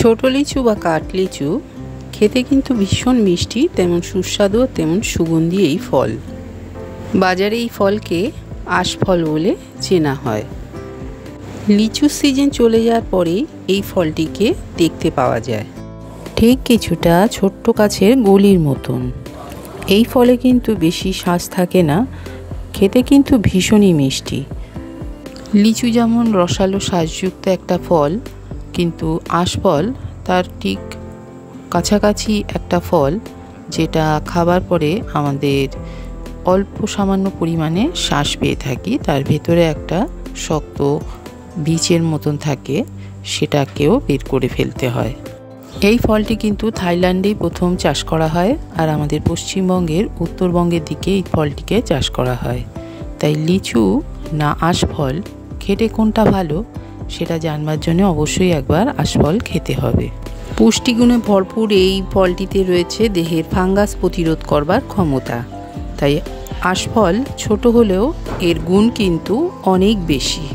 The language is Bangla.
ছোট লিচু বা কাঠ লিচু খেতে কিন্তু ভীষণ মিষ্টি, তেমন সুস্বাদু, তেমন সুগন্ধি এই ফল। বাজারে এই ফলকে আঁশফল বলে চেনা হয়। লিচুর সিজন চলে যাওয়ার পরে এই ফলটিকে দেখতে পাওয়া যায় ঠিক কিছুটা ছোট্ট গাছের গলির মতন। এই ফলে কিন্তু বেশি শ্বাস থাকে না, খেতে কিন্তু ভীষণই মিষ্টি। লিচু যেমন রসালো শ্বাসযুক্ত একটা ফল, কিন্তু আঁশফল তার ঠিক কাছাকাছি একটা ফল, যেটা খাবার পরে আমাদের অল্প সামান্য পরিমাণে শ্বাস পেয়ে থাকি। তার ভেতরে একটা শক্ত বীজের মতন থাকে, সেটাকেও বের করে ফেলতে হয়। এই ফলটি কিন্তু থাইল্যান্ডেই প্রথম চাষ করা হয়, আর আমাদের পশ্চিমবঙ্গের উত্তরবঙ্গের দিকে এই ফলটিকে চাষ করা হয়। তাই লিচু না আঁশফল, খেতে কোনটা ভালো সেটা জানবার জন্য অবশ্যই একবার আঁশফল খেতে হবে। পুষ্টিগুণে ভরপুর এই ফলটিতে রয়েছে দেহের ফাঙ্গাস প্রতিরোধ করবার ক্ষমতা। তাই আঁশফল ছোট হলেও এর গুণ কিন্তু অনেক বেশি।